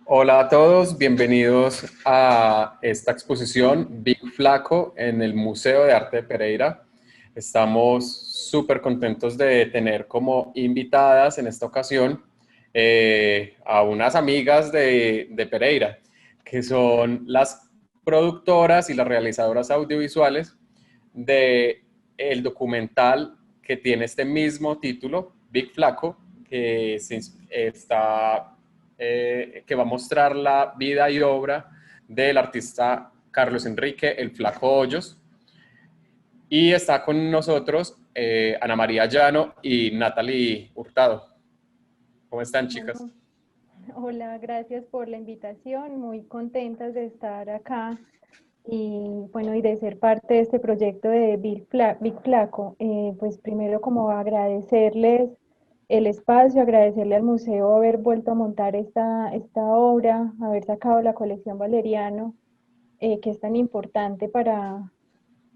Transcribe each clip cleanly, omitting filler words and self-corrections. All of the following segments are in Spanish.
Hola a todos, bienvenidos a esta exposición Big Flaco en el Museo de Arte de Pereira. Estamos súper contentos de tener como invitadas en esta ocasión a unas amigas de Pereira, que son las productoras y las realizadoras audiovisuales de el documental que tiene este mismo título, Big Flaco, que va a mostrar la vida y obra del artista Carlos Enrique El Flaco Hoyos. Y está con nosotros Ana María Llano y Natalie Hurtado. ¿Cómo están, chicas? Bueno, hola, gracias por la invitación. Muy contentas de estar acá y bueno, y de ser parte de este proyecto de Big Flaco. Pues primero como agradecerles el espacio, agradecerle al museo haber vuelto a montar esta obra, haber sacado la colección Valeriano, que es tan importante para,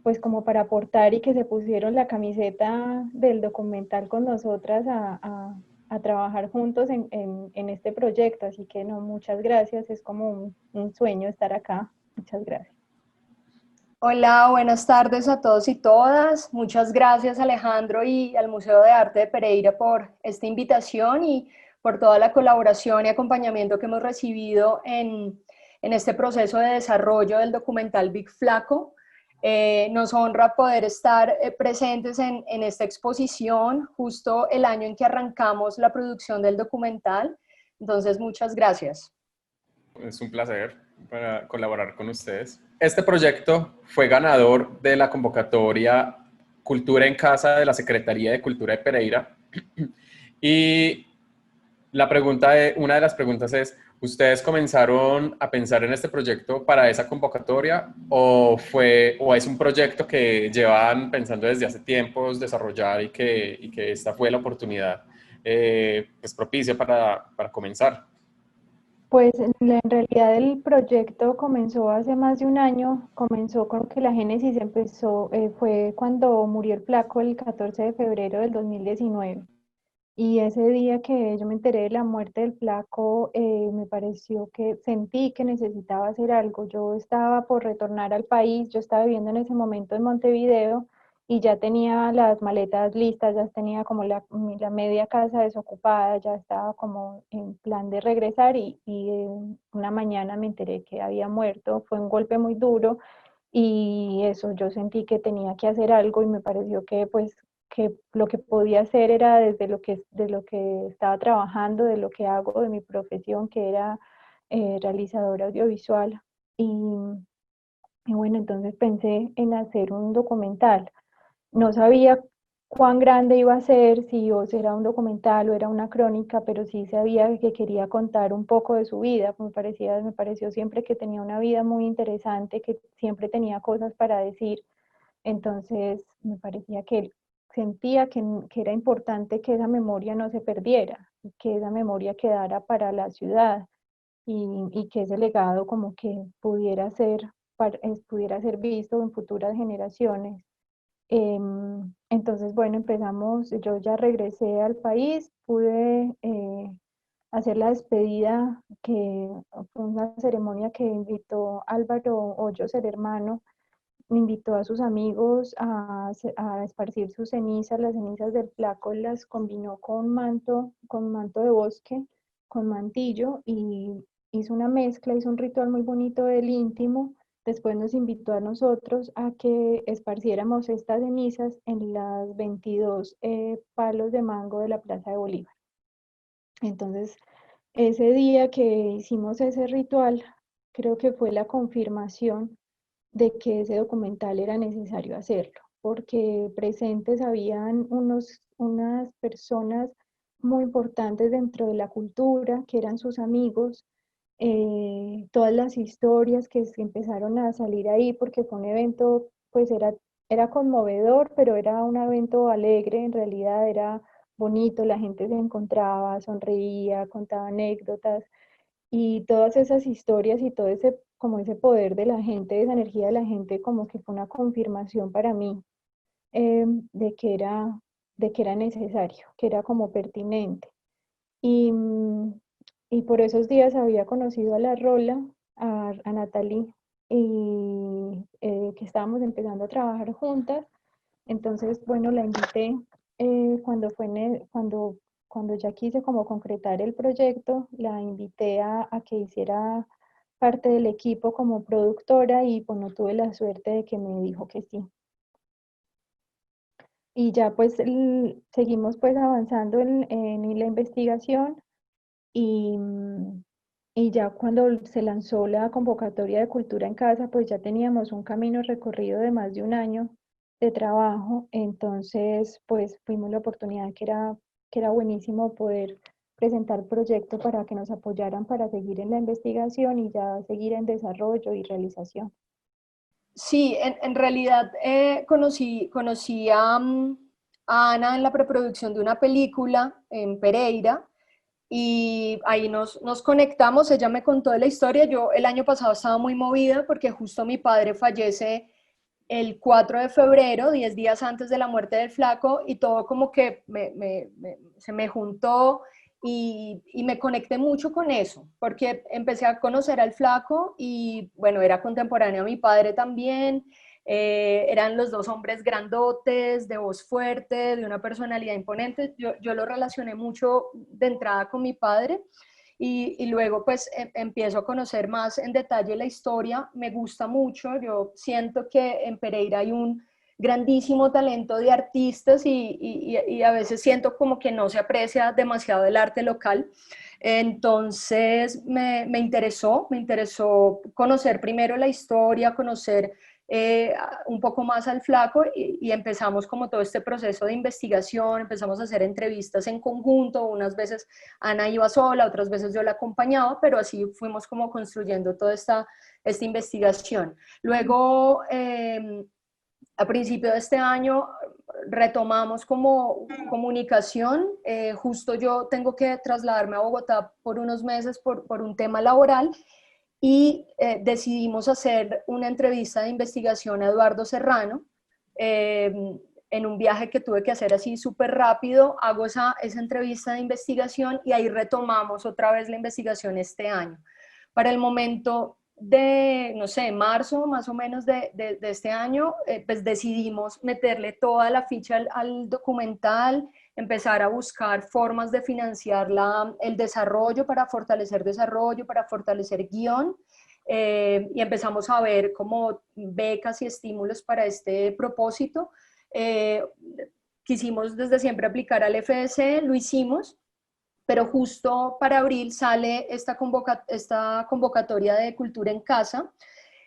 pues como para aportar y que se pusieron la camiseta del documental con nosotras a trabajar juntos en este proyecto. Así que no, muchas gracias, es como un sueño estar acá. Muchas gracias. Hola, buenas tardes a todos y todas. Muchas gracias Alejandro y al Museo de Arte de Pereira por esta invitación y por toda la colaboración y acompañamiento que hemos recibido en este proceso de desarrollo del documental Big Flaco. Nos honra poder estar presentes en esta exposición justo el año en que arrancamos la producción del documental. Entonces, muchas gracias. Es un placer para colaborar con ustedes. Este proyecto fue ganador de la convocatoria Cultura en Casa de la Secretaría de Cultura de Pereira. Y una de las preguntas es, ¿ustedes comenzaron a pensar en este proyecto para esa convocatoria o es un proyecto que llevan pensando desde hace tiempos desarrollar y que esta fue la oportunidad pues propicia para comenzar? Pues en realidad el proyecto comenzó hace más de un año, comenzó con que la génesis empezó, fue cuando murió el Flaco el 14 de febrero del 2019. Y ese día que yo me enteré de la muerte del Flaco, me pareció que sentí que necesitaba hacer algo. Yo estaba por retornar al país, yo estaba viviendo en ese momento en Montevideo y ya tenía las maletas listas, ya tenía como la media casa desocupada, ya estaba como en plan de regresar y una mañana me enteré que había muerto. Fue un golpe muy duro y eso, yo sentí que tenía que hacer algo y me pareció que pues que lo que podía hacer era desde de lo que estaba trabajando, de lo que hago, de mi profesión, que era realizadora audiovisual. Y, y bueno, entonces pensé en hacer un documental. No sabía cuán grande iba a ser, si o era un documental o era una crónica, pero sí sabía que quería contar un poco de su vida. Me pareció siempre que tenía una vida muy interesante, que siempre tenía cosas para decir. Entonces me parecía que sentía que era importante que esa memoria no se perdiera, que esa memoria quedara para la ciudad y que ese legado como que pudiera ser visto en futuras generaciones. Entonces, bueno, empezamos, yo ya regresé al país, pude hacer la despedida, que fue una ceremonia que invitó Álvaro Hoyos, el hermano, me invitó a sus amigos a esparcir sus cenizas, las cenizas del Flaco las combinó con manto de bosque, con mantillo y hizo una mezcla, hizo un ritual muy bonito del íntimo. Después nos invitó a nosotros a que esparciéramos estas cenizas en las 22 palos de mango de la Plaza de Bolívar. Entonces, ese día que hicimos ese ritual, creo que fue la confirmación de que ese documental era necesario hacerlo, porque presentes habían unas personas muy importantes dentro de la cultura, que eran sus amigos, todas las historias que se empezaron a salir ahí, porque fue un evento, pues era conmovedor, pero era un evento alegre, en realidad era bonito, la gente se encontraba, sonreía, contaba anécdotas, y todas esas historias y todo ese, como ese poder de la gente, esa energía de la gente, como que fue una confirmación para mí, eh, de que era, de que era necesario, que era como pertinente. Y y por esos días había conocido a la Rola, a Natalie, y que estábamos empezando a trabajar juntas. Entonces, bueno, la invité cuando cuando ya quise como concretar el proyecto, la invité a que hiciera parte del equipo como productora y bueno, tuve la suerte de que me dijo que sí. Y ya pues seguimos pues avanzando en la investigación y, y ya cuando se lanzó la convocatoria de Cultura en Casa, pues ya teníamos un camino recorrido de más de un año de trabajo, entonces pues fuimos la oportunidad que era buenísimo poder presentar proyectos para que nos apoyaran para seguir en la investigación y ya seguir en desarrollo y realización. Sí, en realidad conocí a Ana en la preproducción de una película en Pereira y ahí nos conectamos, ella me contó de la historia, yo el año pasado estaba muy movida porque justo mi padre fallece el 4 de febrero, 10 días antes de la muerte del flaco, y todo como que se me juntó y me conecté mucho con eso, porque empecé a conocer al flaco y bueno, era contemporáneo a mi padre también, eran los dos hombres grandotes, de voz fuerte, de una personalidad imponente, yo lo relacioné mucho de entrada con mi padre. Y luego pues empiezo a conocer más en detalle la historia, me gusta mucho, yo siento que en Pereira hay un grandísimo talento de artistas y a veces siento como que no se aprecia demasiado el arte local. Entonces me interesó conocer primero la historia, conocer un poco más al flaco y empezamos como todo este proceso de investigación, empezamos a hacer entrevistas en conjunto, unas veces Ana iba sola, otras veces yo la acompañaba, pero así fuimos como construyendo toda esta investigación. Luego, a principio de este año, retomamos como comunicación, justo yo tengo que trasladarme a Bogotá por unos meses por un tema laboral y decidimos hacer una entrevista de investigación a Eduardo Serrano. En un viaje que tuve que hacer así súper rápido, hago esa entrevista de investigación y ahí retomamos otra vez la investigación este año. Para el momento de, no sé, marzo más o menos de este año, pues decidimos meterle toda la ficha al documental, empezar a buscar formas de financiar el desarrollo, para fortalecer guión, y empezamos a ver como becas y estímulos para este propósito. Eh, Quisimos desde siempre aplicar al FDC, lo hicimos, pero justo para abril sale esta convocatoria de Cultura en Casa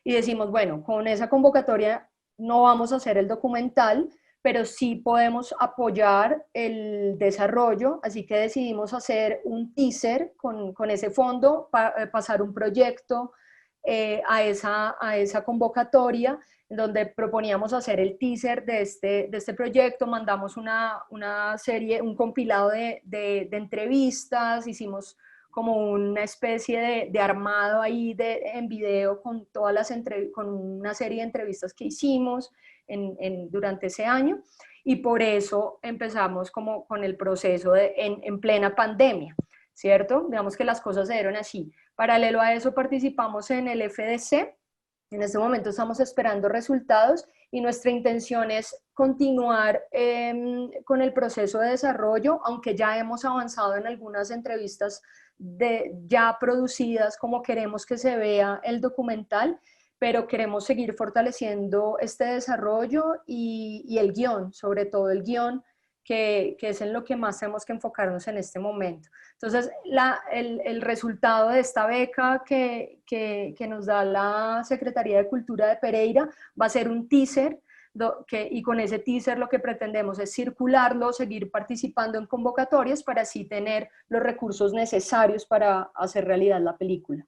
y decimos, bueno, con esa convocatoria no vamos a hacer el documental, pero sí podemos apoyar el desarrollo, así que decidimos hacer un teaser con ese fondo, pasar un proyecto a esa convocatoria, donde proponíamos hacer el teaser de este proyecto, mandamos una serie, un compilado de entrevistas, hicimos como una especie de armado ahí en video con, con una serie de entrevistas que hicimos durante ese año, y por eso empezamos como con el proceso en plena pandemia, ¿cierto? Digamos que las cosas se dieron así. Paralelo a eso participamos en el FDC, en este momento estamos esperando resultados y nuestra intención es continuar con el proceso de desarrollo, aunque ya hemos avanzado en algunas entrevistas ya producidas, como queremos que se vea el documental, pero queremos seguir fortaleciendo este desarrollo y el guión, sobre todo el guión, que es en lo que más tenemos que enfocarnos en este momento. Entonces, el resultado de esta beca que nos da la Secretaría de Cultura de Pereira va a ser un teaser, y con ese teaser lo que pretendemos es circularlo, seguir participando en convocatorias para así tener los recursos necesarios para hacer realidad la película.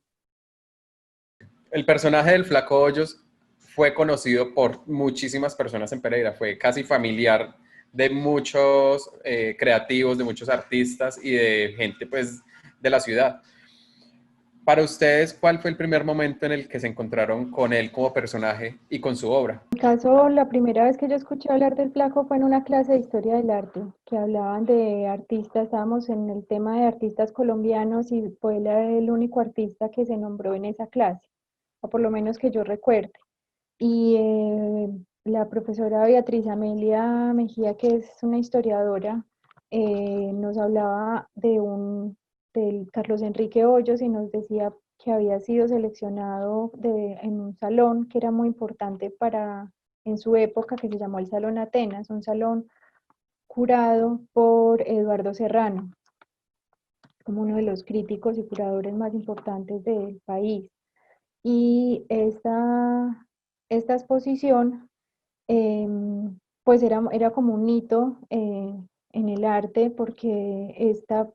El personaje del Flaco Hoyos fue conocido por muchísimas personas en Pereira, fue casi familiar de muchos creativos, de muchos artistas y de gente pues de la ciudad. Para ustedes, ¿cuál fue el primer momento en el que se encontraron con él como personaje y con su obra? En mi caso, la primera vez que yo escuché hablar del Flaco fue en una clase de historia del arte, que hablaban de artistas, estábamos en el tema de artistas colombianos y fue el único artista que se nombró en esa clase, o por lo menos que yo recuerde. Y la profesora Beatriz Amelia Mejía, que es una historiadora, nos hablaba del Carlos Enrique Hoyos y nos decía que había sido seleccionado en un salón que era muy importante en su época, que se llamó el Salón Atenas, un salón curado por Eduardo Serrano, como uno de los críticos y curadores más importantes del país. Y esta exposición pues era como un hito en el arte porque esta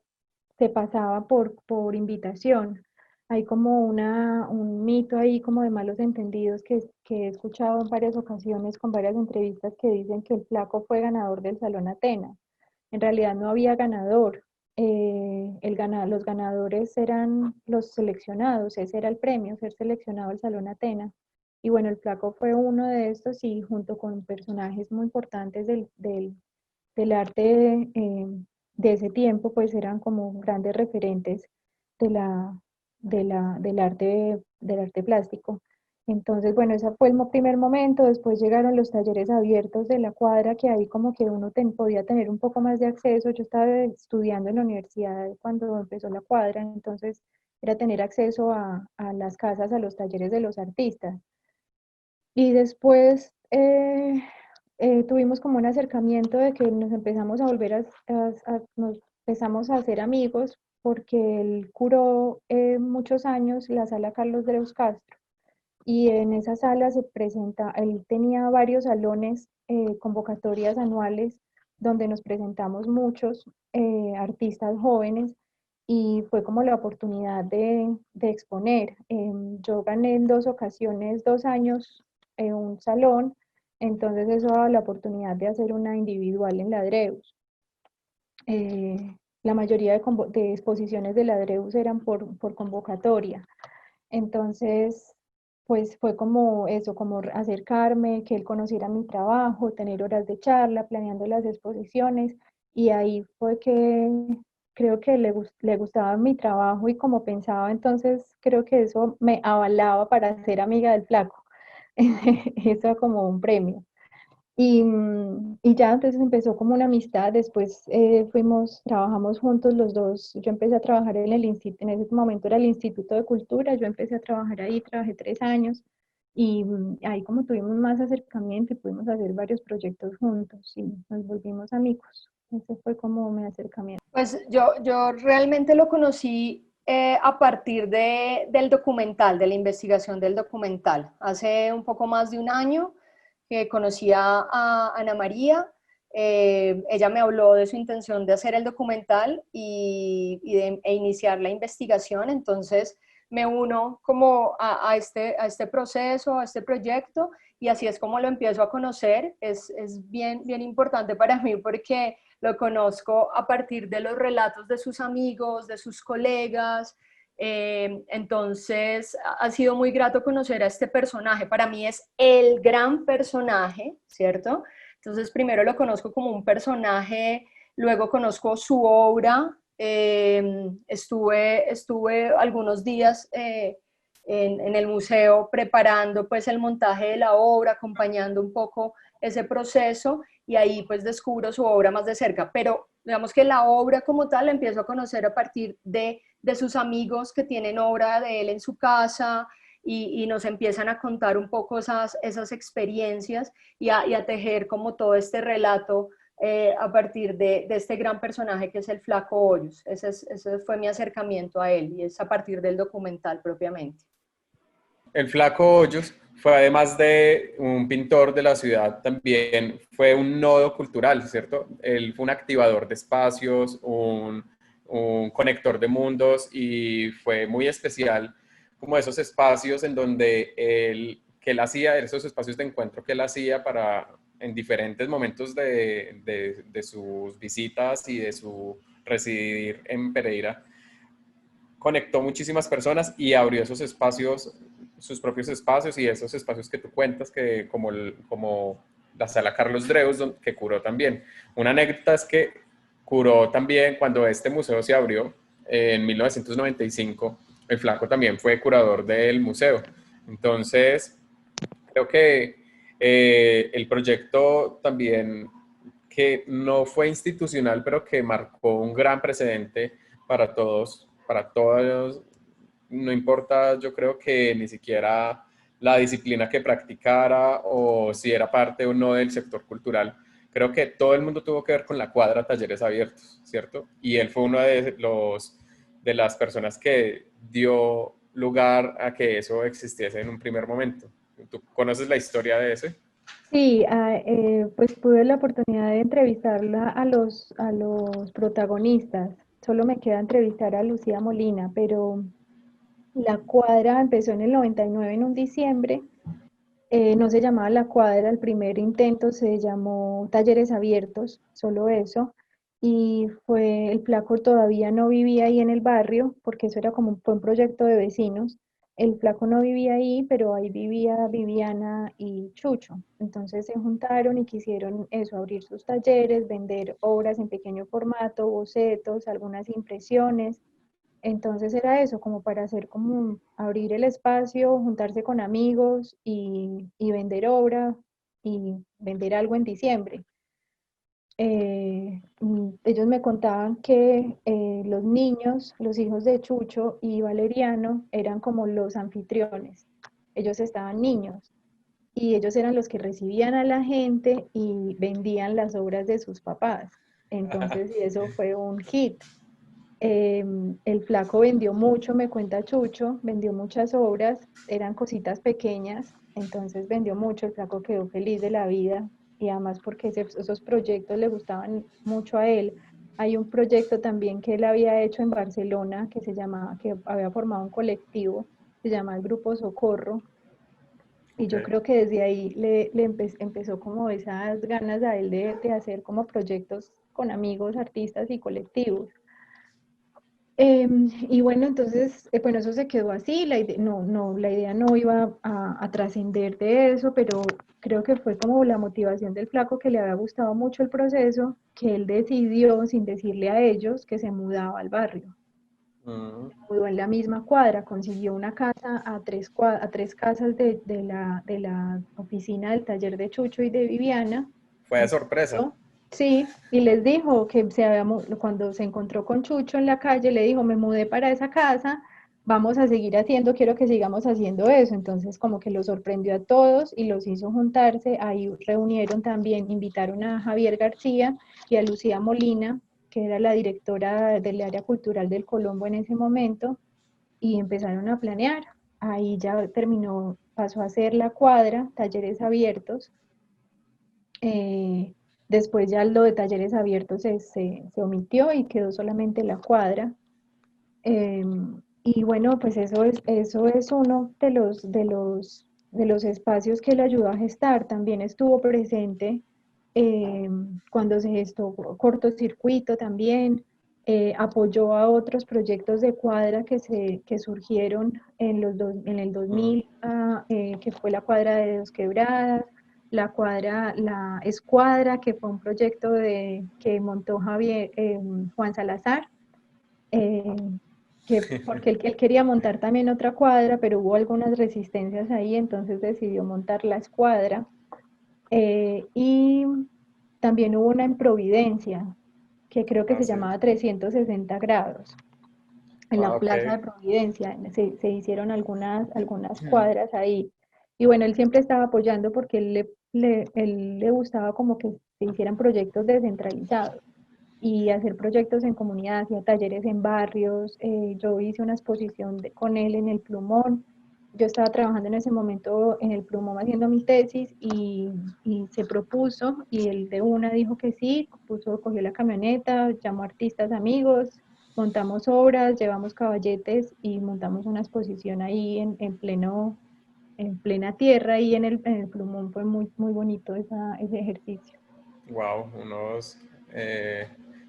se pasaba por invitación. Hay como un mito ahí como de malos entendidos que he escuchado en varias ocasiones con varias entrevistas que dicen que el Flaco fue ganador del Salón Atenas. En realidad no había ganador. Los ganadores eran los seleccionados, ese era el premio, ser seleccionado al Salón Atenas. Y bueno, el Flaco fue uno de estos y junto con personajes muy importantes del arte de ese tiempo, pues eran como grandes referentes de del arte plástico. Entonces, bueno, ese fue el primer momento. Después llegaron los talleres abiertos de la cuadra, que ahí como que uno podía tener un poco más de acceso. Yo estaba estudiando en la universidad cuando empezó la cuadra, entonces era tener acceso a las casas, a los talleres de los artistas. Y después tuvimos como un acercamiento de que nos empezamos a volver nos empezamos a hacer amigos porque él curó muchos años la sala Carlos Dreus Castro y en esa sala él tenía varios salones, convocatorias anuales donde nos presentamos muchos artistas jóvenes y fue como la oportunidad de exponer. Yo gané en dos ocasiones, 2 años, un salón, entonces eso daba la oportunidad de hacer una individual en la Dreus. La mayoría de exposiciones de la Dreus eran por convocatoria. Entonces, pues fue como eso, como acercarme, que él conociera mi trabajo, tener horas de charla, planeando las exposiciones, y ahí fue que creo que le gustaba mi trabajo y como pensaba, entonces creo que eso me avalaba para ser amiga del Flaco. Eso como un premio. Y ya entonces empezó como una amistad, después trabajamos juntos los dos, yo empecé a trabajar en el instituto, en ese momento era el Instituto de Cultura, yo empecé a trabajar ahí, trabajé 3 años y ahí como tuvimos más acercamiento y pudimos hacer varios proyectos juntos y nos volvimos amigos. Ese fue como mi acercamiento. Pues yo realmente lo conocí a partir del documental, de la investigación del documental. Hace un poco más de un año que conocí a Ana María. Ella me habló de su intención de hacer el documental e iniciar la investigación. Entonces me uno como a este proceso, a este proyecto, y así es como lo empiezo a conocer. Es bien, bien importante para mí porque lo conozco a partir de los relatos de sus amigos, de sus colegas. Entonces ha sido muy grato conocer a este personaje. Para mí es el gran personaje, ¿cierto? Entonces primero lo conozco como un personaje, luego conozco su obra. Estuve algunos días en el museo preparando pues el montaje de la obra, acompañando un poco ese proceso, y ahí pues descubro su obra más de cerca, pero digamos que la obra como tal la empiezo a conocer a partir de sus amigos que tienen obra de él en su casa, y nos empiezan a contar un poco esas experiencias y a tejer como todo este relato a partir de este gran personaje que es el Flaco Hoyos. Ese fue mi acercamiento a él y es a partir del documental propiamente. El Flaco Hoyos fue, además de un pintor de la ciudad, también fue un nodo cultural, ¿cierto? Él fue un activador de espacios, un conector de mundos y fue muy especial como esos espacios en donde que él hacía, esos espacios de encuentro que él hacía en diferentes momentos de sus visitas y de su residir en Pereira, conectó muchísimas personas y abrió esos espacios, sus propios espacios y esos espacios que tú cuentas, que como la sala Carlos Dreus, que curó también. Una anécdota es que curó también cuando este museo se abrió en 1995, el Flaco también fue curador del museo. Entonces, creo que el proyecto también, que no fue institucional, pero que marcó un gran precedente para todos, no importa, yo creo que ni siquiera la disciplina que practicara o si era parte o no del sector cultural. Creo que todo el mundo tuvo que ver con la cuadra Talleres Abiertos, ¿cierto? Y él fue uno de las personas que dio lugar a que eso existiese en un primer momento. ¿Tú conoces la historia de ese? Sí, pues tuve la oportunidad de entrevistarla a los protagonistas. Solo me queda entrevistar a Lucía Molina, pero la cuadra empezó en el 99, en un diciembre. No se llamaba La Cuadra, el primer intento se llamó Talleres Abiertos, solo eso. Y el flaco todavía no vivía ahí en el barrio, porque eso era como fue un proyecto de vecinos. El flaco no vivía ahí, pero ahí vivía Viviana y Chucho. Entonces se juntaron y quisieron eso, abrir sus talleres, vender obras en pequeño formato, bocetos, algunas impresiones. Entonces era eso, como para hacer como abrir el espacio, juntarse con amigos y vender obra y vender algo en diciembre. Ellos me contaban que los niños, los hijos de Chucho y Valeriano, eran como los anfitriones. Ellos estaban niños y ellos eran los que recibían a la gente y vendían las obras de sus papás. Entonces, y eso fue un hit. El flaco vendió mucho, me cuenta Chucho, vendió muchas obras, eran cositas pequeñas, entonces vendió mucho, el flaco quedó feliz de la vida y además porque esos proyectos le gustaban mucho a él. Hay un proyecto también que él había hecho en Barcelona que se llamaba, que había formado un colectivo, se llama el Grupo Socorro, y yo Okay. creo que desde ahí empezó como esas ganas a él de hacer como proyectos con amigos, artistas y colectivos. Y bueno, entonces, bueno, eso se quedó así, la idea no iba a trascender de eso, pero creo que fue como la motivación del flaco que le había gustado mucho el proceso, que él decidió, sin decirle a ellos, que se mudaba al barrio. Mm. Se mudó en la misma cuadra, consiguió una casa a tres casas de la oficina del taller de Chucho y de Viviana. Fue de sorpresa. Sí, y les dijo que cuando se encontró con Chucho en la calle, le dijo, me mudé para esa casa, vamos a seguir haciendo, quiero que sigamos haciendo eso. Entonces como que lo sorprendió a todos y los hizo juntarse, ahí reunieron también, invitaron a Javier García y a Lucía Molina, que era la directora del área cultural del Colombo en ese momento, y empezaron a planear. Ahí ya terminó, pasó a ser la cuadra, talleres abiertos. Eh, Después ya lo de talleres abiertos se omitió y quedó solamente la cuadra. Eh, y bueno, pues eso es uno de los espacios que le ayudó a gestar. También estuvo presente cuando se gestó cortocircuito también. Apoyó a otros proyectos de cuadra que surgieron en el Mm. 2000, que fue la cuadra de Dos Quebradas, la Escuadra, que fue un proyecto que montó Juan Salazar, eh, porque él quería montar también otra cuadra, pero hubo algunas resistencias ahí, entonces decidió montar la Escuadra. Y también hubo una en Providencia, que creo que Ah, se sí. llamaba 360 grados, en la Ah, ok. Plaza de Providencia. Se hicieron algunas Mm. cuadras ahí. Y bueno, él siempre estaba apoyando porque él le gustaba como que se hicieran proyectos descentralizados y hacer proyectos en comunidad, hacía talleres en barrios. Yo hice una exposición con él en el Plumón. Yo estaba trabajando en ese momento en el Plumón haciendo mi tesis y se propuso y él de una dijo que sí, cogió la camioneta, llamó a artistas amigos, montamos obras, llevamos caballetes y montamos una exposición ahí en plena tierra y en el Plumón. Fue muy, muy bonito ese ejercicio. Wow, unos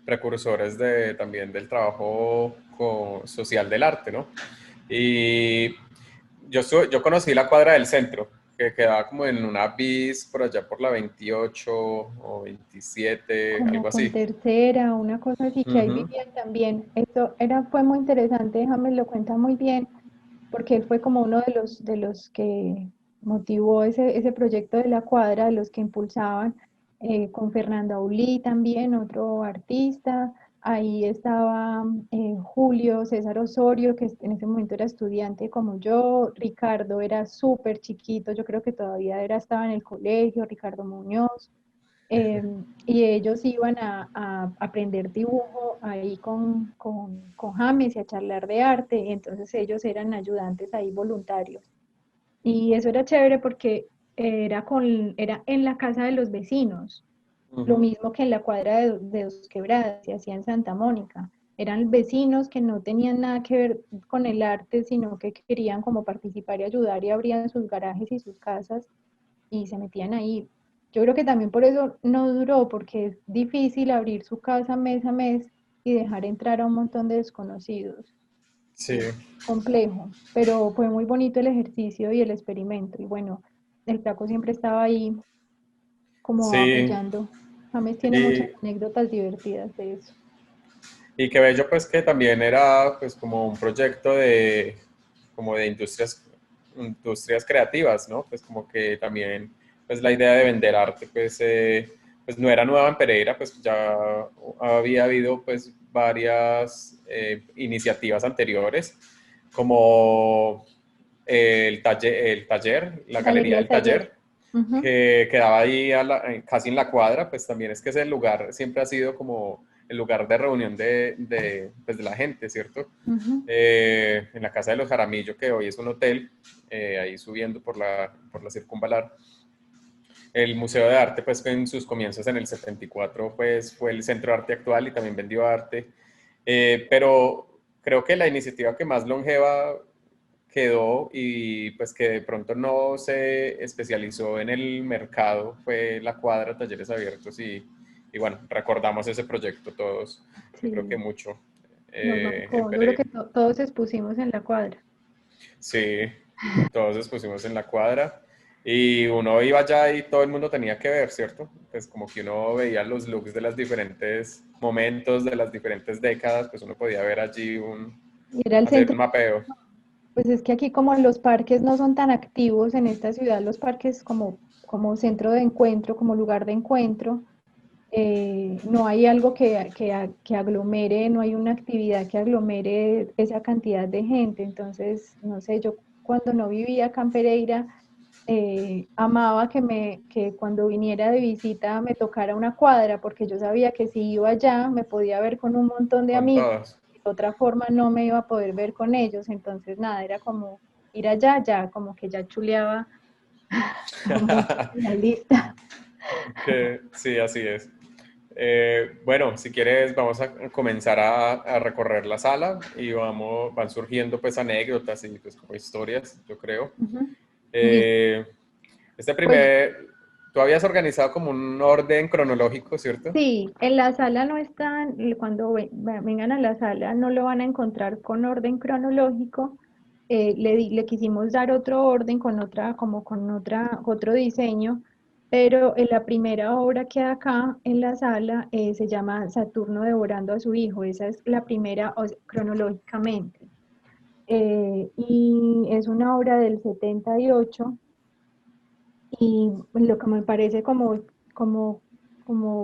precursores también del trabajo social del arte, ¿no? Y yo conocí la cuadra del centro, que quedaba como en una bis por allá por la 28 o 27, como algo con así. tercera, una cosa así, que ahí Ujú. vivían también. Esto era, fue muy interesante, James lo cuenta muy bien, porque él fue como uno de los que motivó ese proyecto de la cuadra, de los que impulsaban, con Fernando Aulí también, otro artista. Ahí estaba Julio César Osorio, que en ese momento era estudiante como yo. Ricardo era súper chiquito, yo creo que todavía estaba en el colegio, Ricardo Muñoz. Y ellos iban a aprender dibujo ahí con James y a charlar de arte, y entonces ellos eran ayudantes ahí voluntarios. Y eso era chévere porque era en la casa de los vecinos, lo Ujú. mismo que en la cuadra de Dos Quebradas, se hacía en Santa Mónica. Eran vecinos que no tenían nada que ver con el arte, sino que querían como participar y ayudar y abrían sus garajes y sus casas y se metían ahí. Yo creo que también por eso no duró, porque es difícil abrir su casa mes a mes y dejar entrar a un montón de desconocidos. Sí, Es complejo, pero fue muy bonito el ejercicio y el experimento. Y bueno, el flaco siempre estaba ahí como sí. apoyando. James tiene muchas Y, anécdotas divertidas de eso. y qué bello pues que también era pues como un proyecto de como de industrias creativas, ¿no? Pues como que también pues la idea de vender arte pues no era nueva en Pereira, pues ya había habido pues varias iniciativas anteriores como el taller, la Galería Galería del del Taller. Taller, Ujú. que quedaba ahí casi en la cuadra, pues también es que ese lugar siempre ha sido como el lugar de reunión pues de la gente, ¿cierto? Ujú. En la Casa de los Jaramillo, que hoy es un hotel, ahí subiendo por la Circunvalar. El Museo de Arte, pues en sus comienzos en el 74, pues fue el centro de arte actual y también vendió arte. Pero creo que la iniciativa que más longeva quedó y pues que de pronto no se especializó en el mercado fue la cuadra Talleres Abiertos y bueno, recordamos ese proyecto todos, yo creo que Sí, mucho nos en marcó. Yo creo Pereira. que todos expusimos en la cuadra. Sí, todos nos pusimos en la cuadra y uno iba allá y todo el mundo tenía que ver, ¿cierto? Pues como que uno veía los looks de los diferentes momentos, de las diferentes décadas, pues uno podía ver allí Y era el hacer centro. un mapeo. Pues es que aquí como los parques no son tan activos en esta ciudad, los parques como centro de encuentro, como lugar de encuentro, no hay algo que aglomere, no hay una actividad que aglomere esa cantidad de gente. Entonces, no sé, yo cuando no vivía acá en Pereira, amaba que cuando viniera de visita me tocara una cuadra, porque yo sabía que si iba allá me podía ver con un montón de Con amigos, todos. de otra forma no me iba a poder ver con ellos. Entonces nada, era como ir allá, ya como que ya chuleaba a muchos en la lista. Sí, así es. Bueno, si quieres, vamos a comenzar a recorrer la sala y van surgiendo pues anécdotas y pues como historias, yo creo. Ujú. Listo. Eh, Pues tú habías organizado como un orden cronológico, ¿cierto? sí, en la sala no están, cuando vengan a la sala no lo van a encontrar con orden cronológico. Le quisimos dar otro orden con otra, como con otro diseño, pero en la primera obra que hay acá en la sala se llama Saturno devorando a su hijo. Esa es la primera, cronológicamente. Y es una obra del 78. Y lo que me parece como, como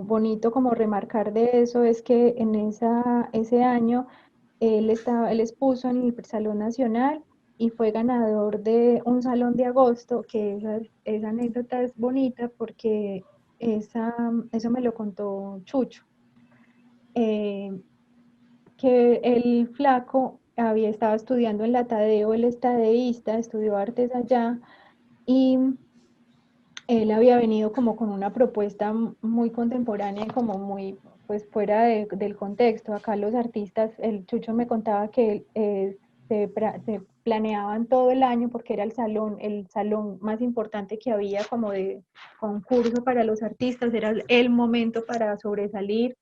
bonito, como remarcar de eso, es que en ese año él expuso en el Salón Nacional y fue ganador de un Salón de Agosto, que esa anécdota es bonita porque eso me lo contó Chucho, eh, que el flaco había estado estudiando en la Tadeo, el estadeísta, estudió artes allá, y él había venido como con una propuesta muy contemporánea y como muy pues fuera del contexto. Acá los artistas, el Chucho me contaba que se planeaban todo el año porque era el salón más importante que había como de concurso para los artistas, era el momento para sobresalir.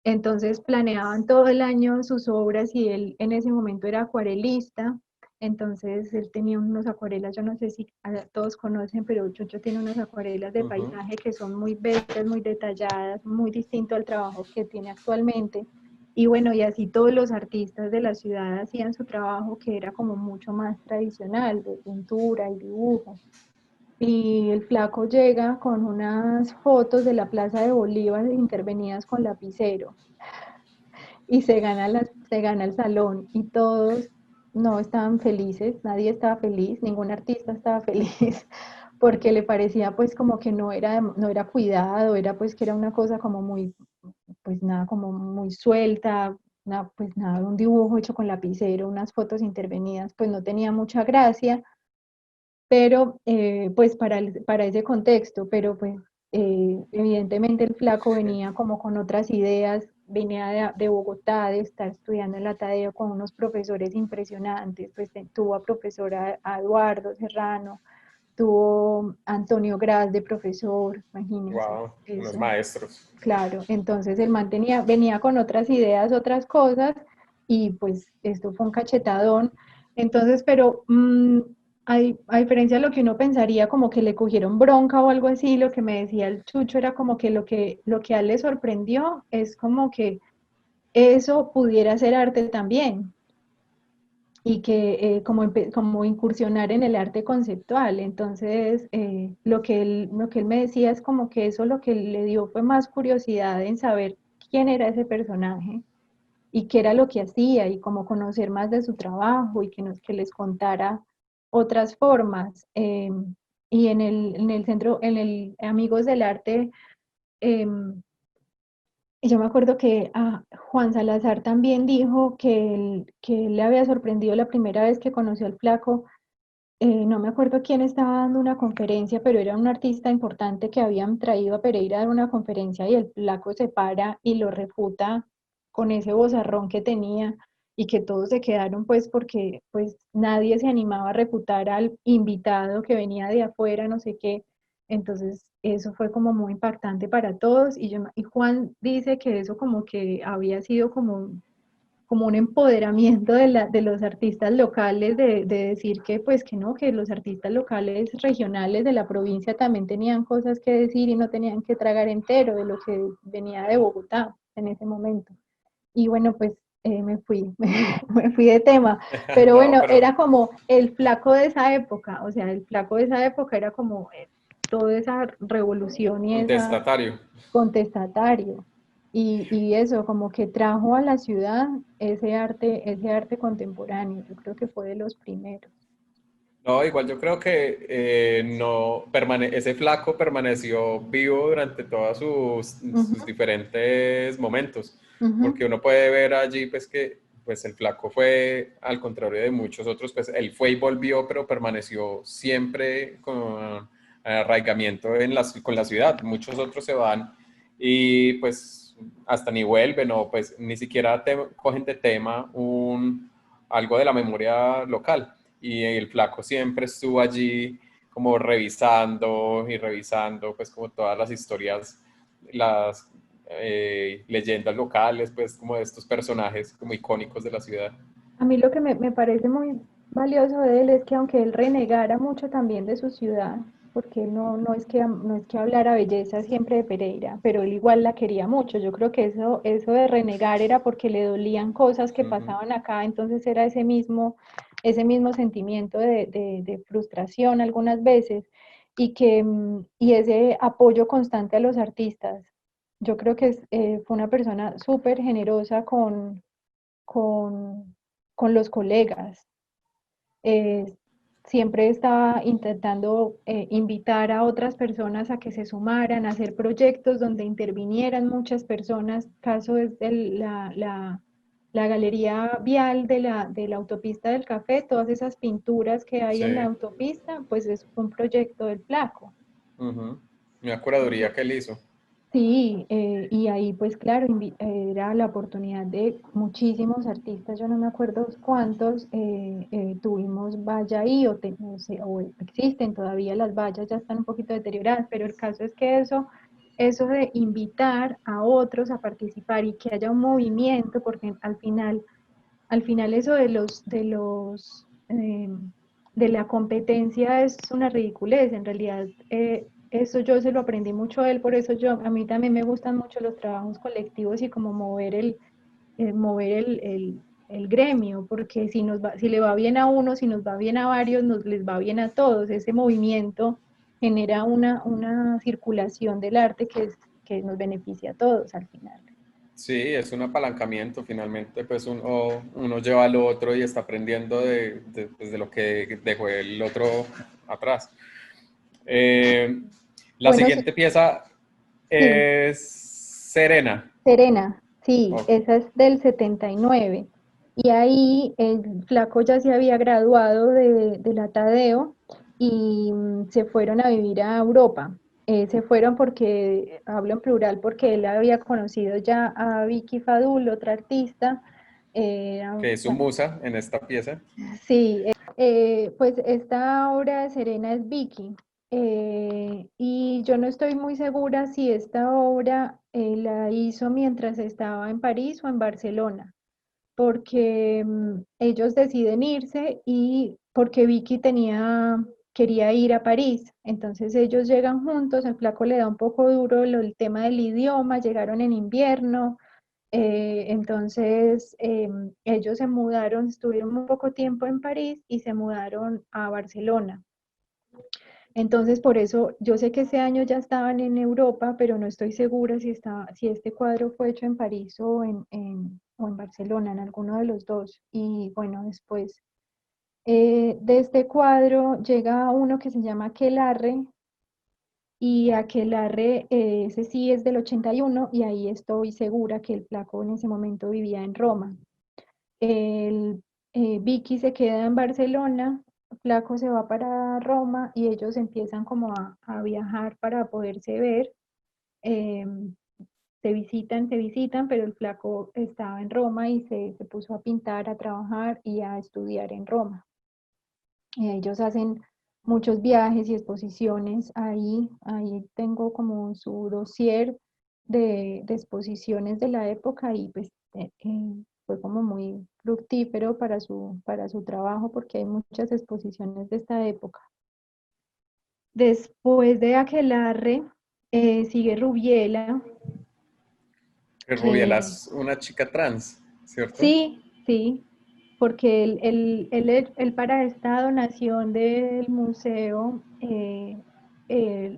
Entonces planeaban todo el año sus obras y él en ese momento era acuarelista. Entonces él tenía unas acuarelas, yo no sé si todos conocen, pero Chucho tiene unas acuarelas de paisaje que son muy bellas, muy detalladas, muy distinto al trabajo que tiene actualmente. Y bueno, y así todos los artistas de la ciudad hacían su trabajo que era como mucho más tradicional, de pintura y dibujo. Y el flaco llega con unas fotos de la Plaza de Bolívar intervenidas con lapicero y se gana el salón y todos no estaban felices, nadie estaba feliz, ningún artista estaba feliz porque le parecía pues como que no era cuidado, era pues que era una cosa como muy, pues nada, como muy suelta, nada, pues nada, un dibujo hecho con lapicero, unas fotos intervenidas, pues no tenía mucha gracia, pero pues para ese contexto, pero pues evidentemente el flaco venía como con otras ideas, venía de Bogotá, de estar estudiando en la Tadeo con unos profesores impresionantes, pues tuvo a profesora a Eduardo Serrano, tuvo a Antonio Gras de profesor, imagínense Wow, unos eso. maestros. Claro, entonces el man venía con otras ideas, otras cosas, y pues esto fue un cachetadón. Entonces, pero a diferencia de lo que uno pensaría, como que le cogieron bronca o algo así, lo que me decía el Chucho era como que lo que a él le sorprendió es como que eso pudiera ser arte también, y que como incursionar en el arte conceptual. Entonces, lo que él me decía es como que eso lo que le dio fue más curiosidad en saber quién era ese personaje y qué era lo que hacía y como conocer más de su trabajo y que les contara otras formas. Y en el centro, en el Amigos del Arte, em, y yo me acuerdo que Juan Salazar también dijo que él le había sorprendido la primera vez que conoció al flaco. No me acuerdo quién estaba dando una conferencia, pero era un artista importante que habían traído a Pereira a dar una conferencia y el flaco se para y lo refuta con ese vozarrón que tenía y que todos se quedaron pues porque pues nadie se animaba a refutar al invitado que venía de afuera, no sé qué. Entonces eso fue como muy impactante para todos y Juan dice que eso como que había sido como un empoderamiento de los artistas locales, de decir que pues que no, que los artistas locales regionales de la provincia también tenían cosas que decir y no tenían que tragar entero de lo que venía de Bogotá en ese momento. Y bueno, pues me fui, me fui de tema, pero No, bueno, pero era como el flaco de esa época, o sea, el flaco de esa época era como toda esa revolución y esa contestatario. contestatario. Y eso, como que trajo a la ciudad ese arte contemporáneo. Yo creo que fue de los primeros. No, igual yo creo que no ese flaco permaneció vivo durante todos sus Ujú, diferentes momentos, ujú. porque uno puede ver allí pues que pues el flaco fue, al contrario de muchos otros, pues él fue y volvió, pero permaneció siempre con arraigamiento con la ciudad. Muchos otros se van y pues hasta ni vuelven o pues ni siquiera cogen de tema algo de la memoria local y el flaco siempre estuvo allí como revisando y revisando pues como todas las historias, las leyendas locales, pues como de estos personajes como icónicos de la ciudad. A mí lo que me parece muy valioso de él es que aunque él renegara mucho también de su ciudad, porque él no es que hablara belleza siempre de Pereira, pero él igual la quería mucho. Yo creo que eso de renegar era porque le dolían cosas que Uh -huh. pasaban acá, entonces era ese mismo sentimiento de frustración algunas veces y ese apoyo constante a los artistas. Yo creo que fue una persona súper generosa con, con los colegas. Eh, Siempre estaba intentando invitar a otras personas a que se sumaran, a hacer proyectos donde intervinieran muchas personas. Caso es la galería vial de la autopista del Café, todas esas pinturas que hay Sí. en la autopista, pues es un proyecto del Flaco. Uh -huh. Una curaduría que él hizo. Sí, y ahí pues claro, era la oportunidad de muchísimos artistas, yo no me acuerdo cuántos, tuvimos valla ahí no sé, o existen todavía las vallas, ya están un poquito deterioradas, pero el caso es que eso eso de invitar a otros a participar y que haya un movimiento, porque al final eso de la competencia es una ridiculez, en realidad eso yo se lo aprendí mucho a él, por eso a mí también me gustan mucho los trabajos colectivos y como mover el gremio, porque si le va bien a uno, si nos va bien a varios, les va bien a todos. Ese movimiento genera una circulación del arte que nos beneficia a todos al final. Sí, es un apalancamiento, finalmente, pues uno lleva al otro y está aprendiendo pues, de lo que dejó el otro atrás. Eh, la Bueno, siguiente pieza sí, es Serena. Serena, sí, Oh, esa es del 79. Y ahí el flaco ya se había graduado de la Tadeo y se fueron a vivir a Europa. Se fueron porque, hablo en plural, porque él había conocido ya a Vicky Fadul, otra artista. eh, que es su musa en esta pieza. sí, pues esta obra de Serena es Vicky. Y yo no estoy muy segura si esta obra la hizo mientras estaba en París o en Barcelona, porque ellos deciden irse y porque Vicky quería ir a París. Entonces ellos llegan juntos, el flaco le da un poco duro el tema del idioma, llegaron en invierno. Entonces, ellos se mudaron, estuvieron un poco tiempo en París y se mudaron a Barcelona. Entonces, por eso, yo sé que ese año ya estaban en Europa, pero no estoy segura si este cuadro fue hecho en París o en Barcelona, en alguno de los dos. Y bueno, después de este cuadro llega uno que se llama Aquelarre, y Aquelarre, ese sí es del 81, y ahí estoy segura que el flaco en ese momento vivía en Roma. El, Vicky se queda en Barcelona, Flaco se va para Roma y ellos empiezan como a viajar para poderse ver. eh, se visitan, pero el Flaco estaba en Roma y se puso a pintar, a trabajar y a estudiar en Roma. Ellos hacen muchos viajes y exposiciones ahí tengo como su dossier de exposiciones de la época y pues fue como muy fructífero para su trabajo porque hay muchas exposiciones de esta época. Después de Aquelarre sigue Rubiela, Que Rubiela que es una chica trans, ¿cierto? sí, sí, porque él para esta donación del museo,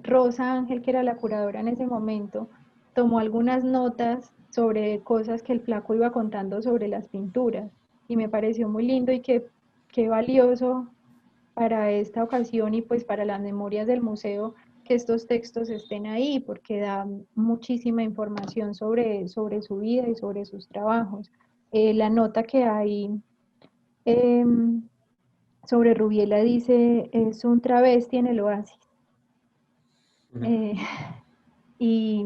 Rosa Ángel, que era la curadora en ese momento, tomó algunas notas sobre cosas que el flaco iba contando sobre las pinturas y me pareció muy lindo y qué valioso para esta ocasión y pues para las memorias del museo que estos textos estén ahí porque dan muchísima información sobre su vida y sobre sus trabajos. La nota que hay eh, sobre Rubiela dice, es un travesti en el oasis. Eh, y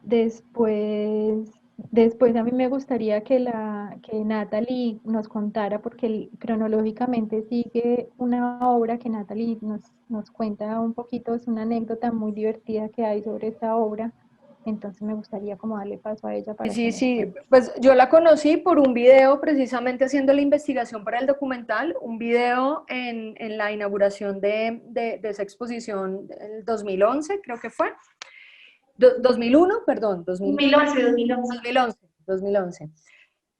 después a mí me gustaría que Natalie nos contara, porque cronológicamente sigue una obra que Natalie nos cuenta un poquito, es una anécdota muy divertida que hay sobre esta obra. Entonces me gustaría como darle paso a ella para que Sí, nos sí, cuente. pues yo la conocí por un video precisamente haciendo la investigación para el documental, un video en la inauguración de esa exposición el 2011, creo que fue. 2001, perdón, 2011, 2011. 2011, 2011.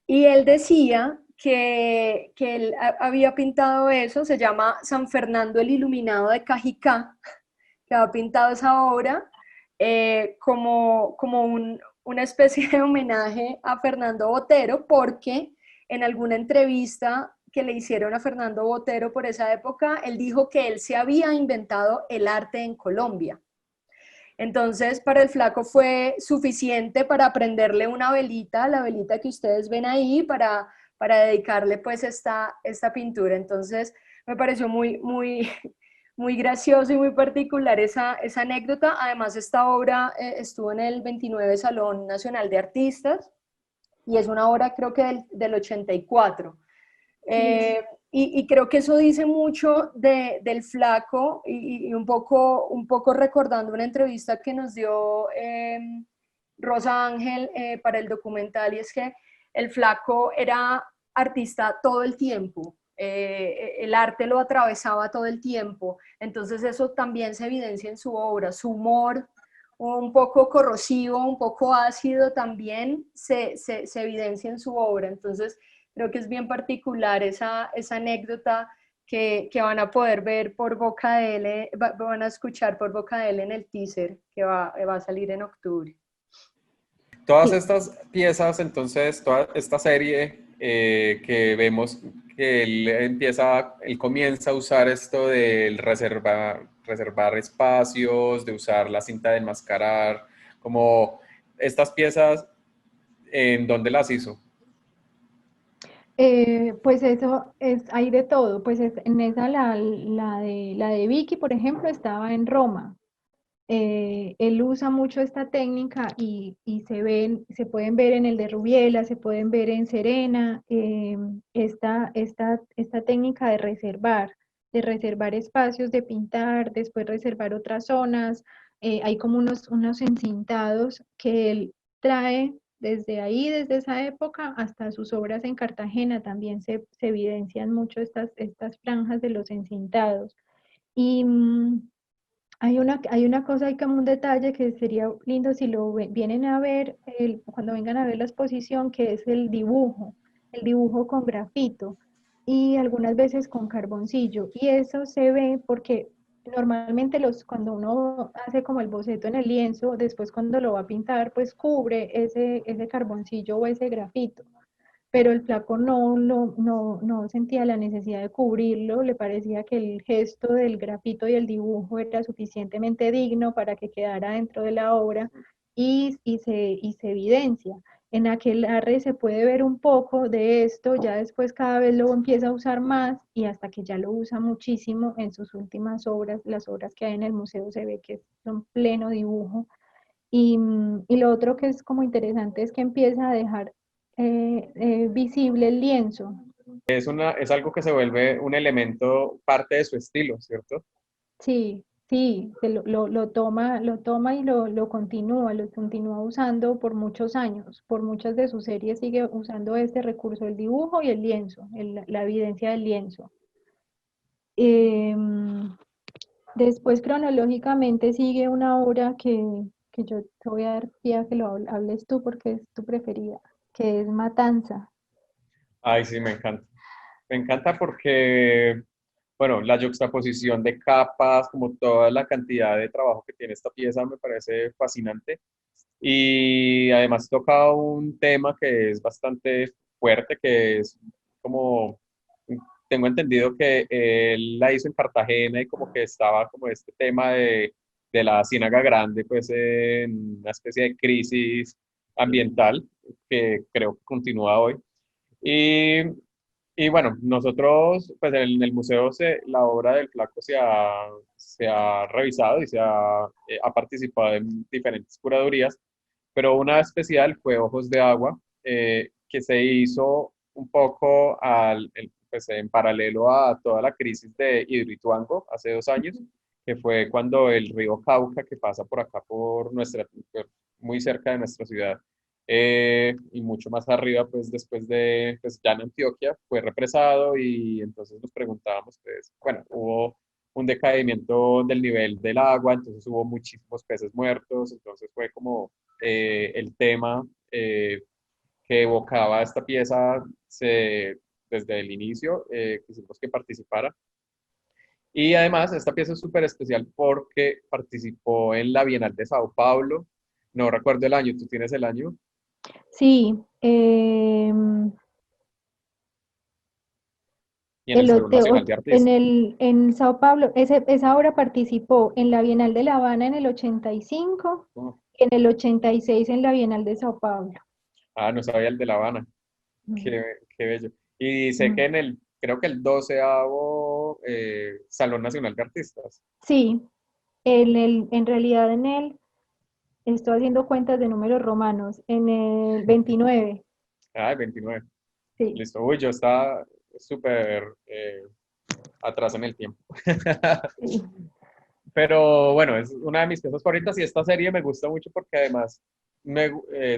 Y él decía que él había pintado eso, se llama San Fernando el Iluminado de Cajicá, que ha pintado esa obra como una especie de homenaje a Fernando Botero, porque en alguna entrevista que le hicieron a Fernando Botero por esa época, él dijo que él se había inventado el arte en Colombia. Entonces, para el flaco fue suficiente para prenderle una velita, la velita que ustedes ven ahí, para dedicarle pues esta pintura. Entonces, me pareció muy gracioso y muy particular esa anécdota. Además, esta obra estuvo en el 29 Salón Nacional de Artistas y es una obra creo que del 84. Sí. Y creo que eso dice mucho del Flaco y un poco recordando una entrevista que nos dio Rosa Ángel para el documental, y es que el Flaco era artista todo el tiempo. El arte lo atravesaba todo el tiempo, entonces eso también se evidencia en su obra, su humor un poco corrosivo, un poco ácido también se evidencia en su obra, entonces creo que es bien particular esa anécdota que van a poder ver por boca de él, van a escuchar por boca de él en el teaser que va a salir en octubre. Todas Sí. estas piezas, entonces, toda esta serie que vemos que él comienza a usar esto del reservar espacios, de usar la cinta de enmascarar, como estas piezas, ¿en dónde las hizo? Pues eso es, hay de todo. Pues en esa la de Vicky, por ejemplo, estaba en Roma. Él usa mucho esta técnica y se pueden ver en el de Rubiela, se pueden ver en Serena, esta técnica de reservar espacios, de pintar, después reservar otras zonas. Hay como unos encintados que él trae desde ahí, desde esa época, hasta sus obras en Cartagena. También se evidencian mucho estas franjas de los encintados. Y hay una cosa, hay como un detalle que sería lindo si vienen a ver, cuando vengan a ver la exposición, que es el dibujo con grafito y algunas veces con carboncillo. Y eso se ve porque normalmente cuando uno hace como el boceto en el lienzo, después cuando lo va a pintar, pues cubre ese carboncillo o ese grafito, pero el flaco no sentía la necesidad de cubrirlo, le parecía que el gesto del grafito y el dibujo era suficientemente digno para que quedara dentro de la obra y se evidencia. En aquel arre se puede ver un poco de esto, ya después cada vez lo empieza a usar más y hasta que ya lo usa muchísimo en sus últimas obras, las obras que hay en el museo se ve que son pleno dibujo. Y lo otro que es como interesante es que empieza a dejar visible el lienzo. Es algo que se vuelve un elemento, parte de su estilo, ¿cierto? Sí, sí, lo toma y lo continúa usando por muchos años. Por muchas de sus series sigue usando este recurso, el dibujo y el lienzo, la evidencia del lienzo. Em, Después, cronológicamente, sigue una obra que yo te voy a dar pie a que lo hables tú porque es tu preferida, que es Matanza. Ay, sí, me encanta. Me encanta porque, bueno, la juxtaposición de capas, como toda la cantidad de trabajo que tiene esta pieza me parece fascinante. Y además toca un tema que es bastante fuerte, que es como, tengo entendido que él la hizo en Cartagena y como que estaba como este tema de la Ciénaga Grande, pues en una especie de crisis ambiental que creo que continúa hoy. Y, y bueno, nosotros, pues en el museo la obra del Flaco se ha revisado y ha participado en diferentes curadurías, pero una especial fue Ojos de Agua, que se hizo un poco pues en paralelo a toda la crisis de Hidroituango hace 2 años, que fue cuando el río Cauca, que pasa por acá, muy cerca de nuestra ciudad, y mucho más arriba, pues después pues ya en Antioquia, fue represado y entonces nos preguntábamos, pues, bueno, hubo un decaimiento del nivel del agua, entonces hubo muchísimos peces muertos, entonces fue como el tema que evocaba esta pieza desde el inicio, quisimos que participara. Y además, esta pieza es súper especial porque participó en la Bienal de Sao Paulo. No recuerdo el año, ¿tú tienes el año? Sí, Y en el Salón Nacional de Artistas. en Sao Paulo, esa obra participó en la Bienal de La Habana en el 85 Oh, y en el 86 en la Bienal de Sao Paulo. ah, no sabía el de La Habana. Mm, Qué bello. Y sé que mm. creo que el 12º Salón Nacional de Artistas. Sí, en realidad estoy haciendo cuentas de números romanos, en el 29, Ah, el 29. sí. Listo. Uy, yo estaba. súper atrás en el tiempo. Sí. Pero bueno, es una de mis piezas favoritas y esta serie me gusta mucho porque además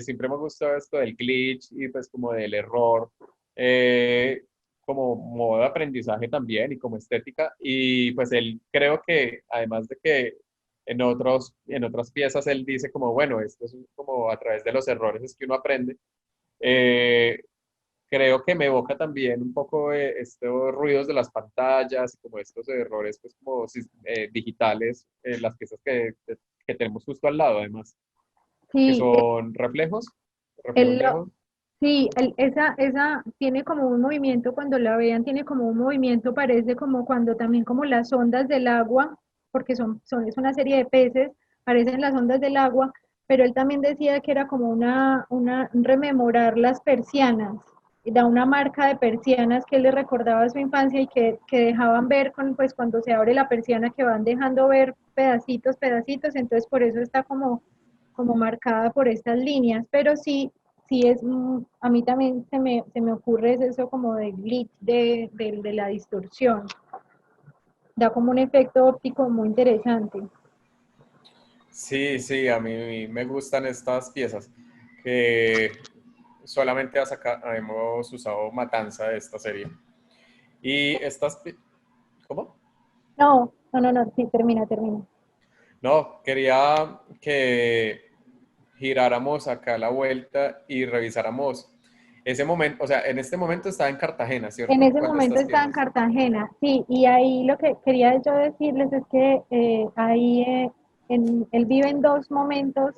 siempre me gustó esto del glitch y pues como del error, eh, como modo de aprendizaje también y como estética. Y pues él creo que además de que en otras piezas él dice como, bueno, esto es como a través de los errores es que uno aprende. eh, Creo que me evoca también un poco estos ruidos de las pantallas, como estos errores pues como digitales, las piezas que tenemos justo al lado además, que Sí, son reflejos, reflejos él viejos. sí, esa tiene como un movimiento, cuando la vean, tiene como un movimiento, parece como cuando también como las ondas del agua, porque es una serie de peces, parecen las ondas del agua, pero él también decía que era como rememorar las persianas, y da una marca de persianas que él le recordaba a su infancia y que dejaban ver pues cuando se abre la persiana que van dejando ver pedacitos, pedacitos, entonces por eso está como marcada por estas líneas, pero sí, sí a mí también se me ocurre es eso como de glitch, de la distorsión, da como un efecto óptico muy interesante. Sí, sí, a mí me gustan estas piezas que solamente hemos usado Matanza de esta serie. Y ¿cómo? No, no, no, no, sí, termina, termina. No, quería que giráramos acá la vuelta y revisáramos ese momento, o sea, en este momento estaba en Cartagena, En ¿cierto? ese ¿Cuál de momento estas estaba en piezas? Cartagena, sí, y ahí lo que quería yo decirles es que ahí él vive en dos momentos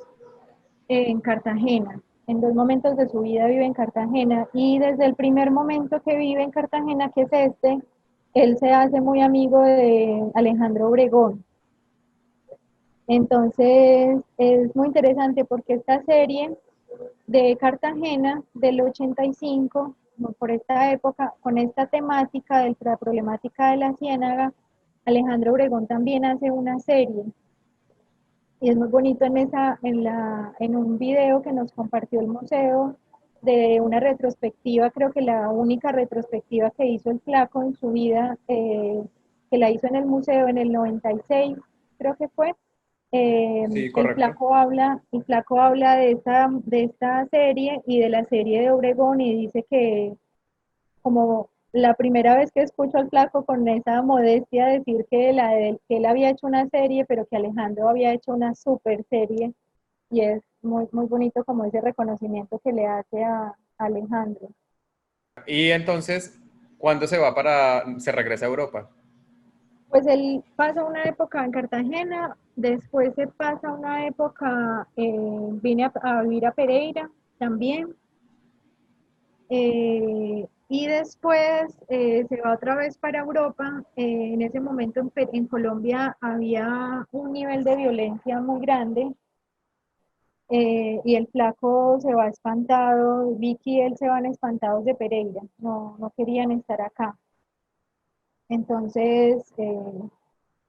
en Cartagena, en dos momentos de su vida vive en Cartagena, y desde el primer momento que vive en Cartagena, que es este, él se hace muy amigo de Alejandro Obregón. Entonces es muy interesante porque esta serie de Cartagena del 85, por esta época, con esta temática de la problemática de la ciénaga, Alejandro Obregón también hace una serie. Y es muy bonito en un video que nos compartió el museo de una retrospectiva, creo que la única retrospectiva que hizo el Flaco en su vida, que la hizo en el museo en el 96, creo que fue. Sí, correcto. El Flaco habla de esta serie y de la serie de Obregón y dice que como la primera vez que escucho al Flaco con esa modestia decir que él había hecho una serie, pero que Alejandro había hecho una super serie, y es muy, muy bonito como ese reconocimiento que le hace a Alejandro. Y entonces, ¿cuándo se regresa a Europa? Pues él pasa una época en Cartagena, después se pasa una época, vine a vivir a Pereira también, y después se va otra vez para Europa. En ese momento en Colombia había un nivel de violencia muy grande, y el flaco se va espantado, Vicky y él se van espantados de Pereira, no, no querían estar acá. Entonces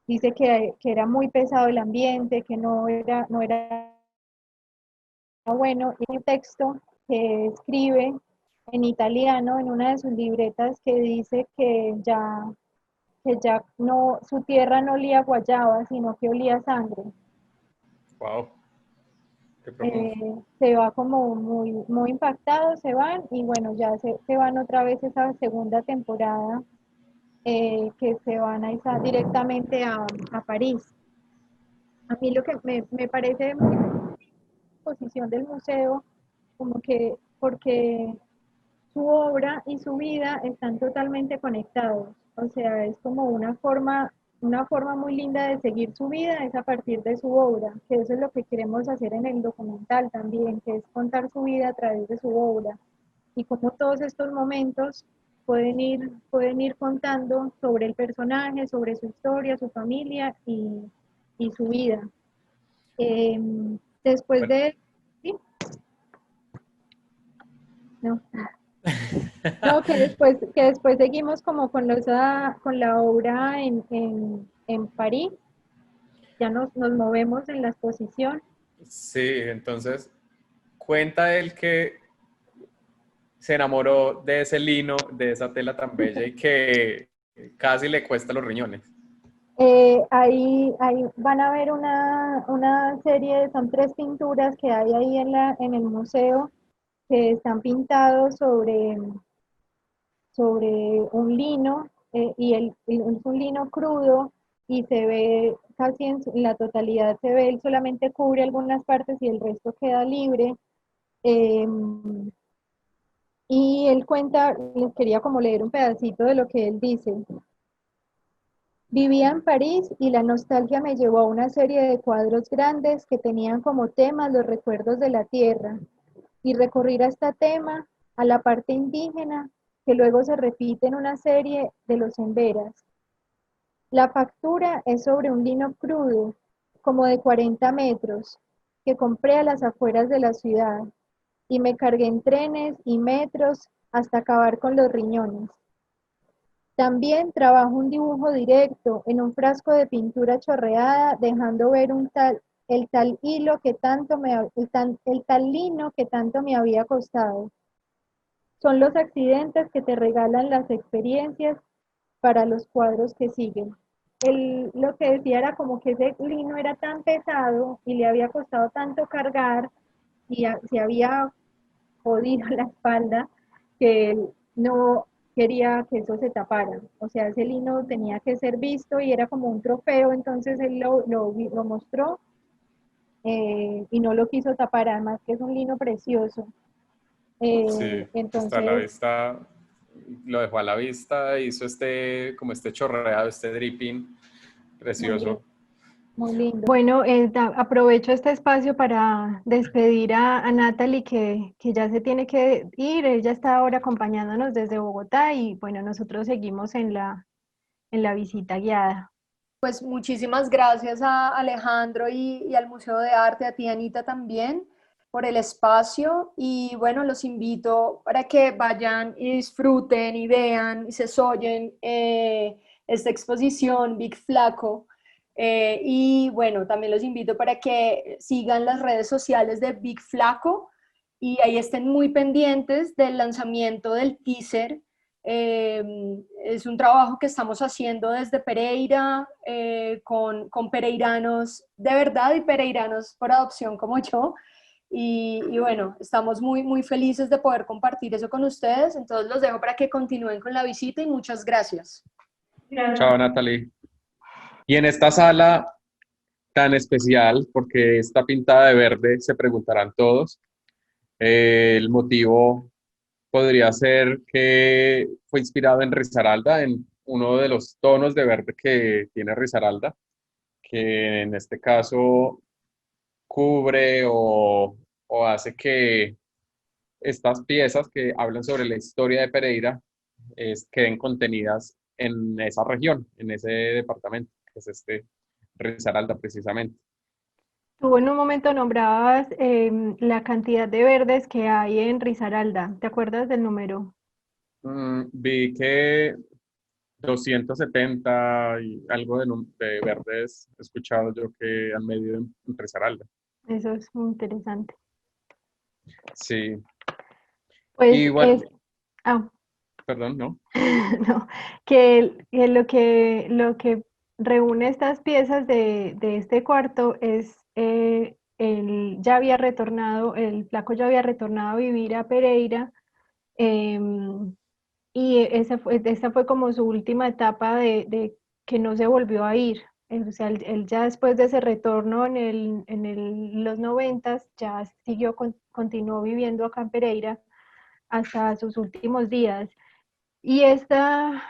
dice que era muy pesado el ambiente, que no era bueno. Y un texto que escribe en italiano en una de sus libretas que dice que ya no, su tierra no olía guayaba, sino que olía sangre. Wow, qué profundo. Se va como muy, muy impactado, se van y bueno, ya se van otra vez esa segunda temporada, que se van a ir directamente a París. A mí lo que me parece muy posición del museo, como que porque su obra y su vida están totalmente conectados. O sea, es como una forma muy linda de seguir su vida, es a partir de su obra, que eso es lo que queremos hacer en el documental también, que es contar su vida a través de su obra. Y como todos estos momentos pueden ir contando sobre el personaje, sobre su historia, su familia y su vida. Eh, después Bueno, de... ¿Sí? No. No, que después seguimos como con la obra en París, ya nos movemos en la exposición. sí, entonces cuenta él que se enamoró de ese lino, de esa tela tan bella y que casi le cuesta los riñones. Ahí van a ver una serie, son 3 pinturas que hay ahí en el museo que están pintados sobre un lino es un lino crudo y se ve casi en la totalidad, se ve, él solamente cubre algunas partes y el resto queda libre. Eh, y él cuenta, les quería como leer un pedacito de lo que él dice. Vivía en París y la nostalgia me llevó a una serie de cuadros grandes que tenían como tema los recuerdos de la tierra y recurrir a este tema, a la parte indígena, que luego se repite en una serie de los Emberas. La factura es sobre un lino crudo, como de 40 metros, que compré a las afueras de la ciudad y me cargué en trenes y metros hasta acabar con los riñones. También trabajo un dibujo directo en un frasco de pintura chorreada, dejando ver el tal hilo que tanto el tal lino que tanto me había costado. Son los accidentes que te regalan las experiencias para los cuadros que siguen. Lo que decía era como que ese lino era tan pesado y le había costado tanto cargar y se había jodido la espalda que él no quería que eso se tapara. O sea, ese lino tenía que ser visto y era como un trofeo, entonces él lo mostró y no lo quiso tapar, además que es un lino precioso. Sí, está a la Entonces, vista, lo dejó a la vista, hizo como este chorreado, este dripping muy lindo. precioso. Muy lindo. Bueno, aprovecho este espacio para despedir a Natalie que ya se tiene que ir. Ella está ahora acompañándonos desde Bogotá y bueno, nosotros seguimos en la visita guiada. Pues muchísimas gracias a Alejandro y al Museo de Arte, a ti Anita también, por el espacio y bueno, los invito para que vayan y disfruten y vean y se soyen esta exposición Big Flaco. Y bueno, también los invito para que sigan las redes sociales de Big Flaco y ahí estén muy pendientes del lanzamiento del teaser. Es un trabajo que estamos haciendo desde Pereira, con pereiranos de verdad y pereiranos por adopción como yo. Y bueno, estamos muy, muy felices de poder compartir eso con ustedes. Entonces los dejo para que continúen con la visita y muchas gracias. Chao, Natalie. Y en esta sala tan especial, porque está pintada de verde, se preguntarán todos, el motivo podría ser que fue inspirado en Risaralda, en uno de los tonos de verde que tiene Risaralda, que en este caso cubre o hace que estas piezas que hablan sobre la historia de Pereira queden contenidas en esa región, en ese departamento, que es Risaralda precisamente. Tú en un momento nombrabas la cantidad de verdes que hay en Risaralda. ¿Te acuerdas del número? Vi que 270 y algo de verdes he escuchado yo que han medido en Risaralda. Eso es muy interesante. Sí. Pues Y bueno, ah, perdón, ¿no? no, que lo que reúne estas piezas de este cuarto es él ya había retornado, el flaco ya había retornado a vivir a Pereira, y esa fue como su última etapa de que no se volvió a ir. O sea, él ya después de ese retorno los 90 ya continuó viviendo acá en Pereira hasta sus últimos días. Y esta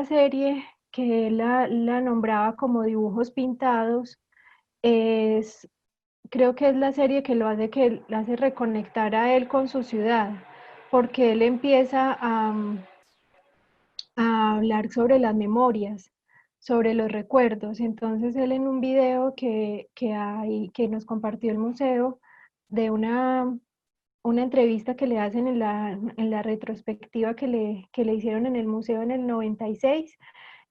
serie que él la nombraba como dibujos pintados, es, creo que es la serie que lo hace reconectar a él con su ciudad, porque él empieza a hablar sobre las memorias, sobre los recuerdos. Entonces él en un video que nos compartió el museo de una entrevista que le hacen en la retrospectiva que le hicieron en el museo en el 96,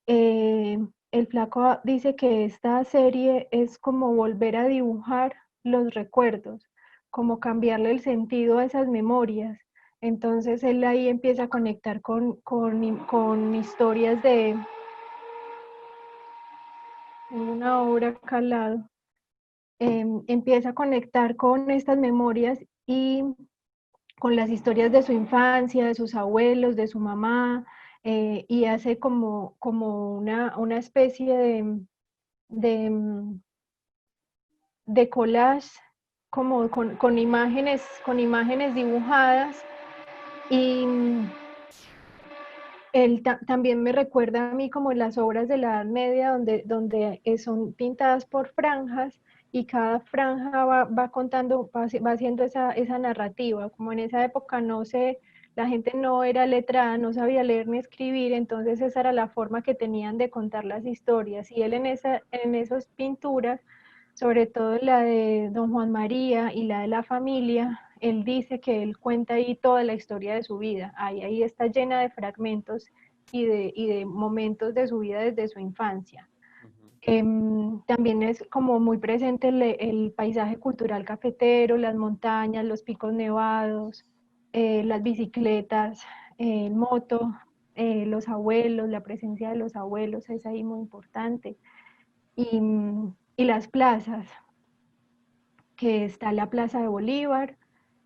el flaco dice que esta serie es como volver a dibujar los recuerdos, como cambiarle el sentido a esas memorias. Entonces él ahí empieza a conectar con historias de una obra acá al lado. Empieza a conectar con estas memorias y con las historias de su infancia, de sus abuelos, de su mamá, y hace como una especie de, de collage, como con imágenes dibujadas, y él también me recuerda a mí como las obras de la Edad Media, donde son pintadas por franjas, y cada franja va contando, va haciendo esa narrativa. Como en esa época no sé, la gente no era letrada, no sabía leer ni escribir, entonces esa era la forma que tenían de contar las historias. Y él en esas pinturas, sobre todo la de Don Juan María y la de la familia, él dice que él cuenta ahí toda la historia de su vida. Ahí está llena de fragmentos y de momentos de su vida desde su infancia. También es como muy presente el paisaje cultural cafetero, las montañas, los picos nevados, las bicicletas, moto, los abuelos, la presencia de los abuelos es ahí muy importante. Y las plazas, que está la Plaza de Bolívar,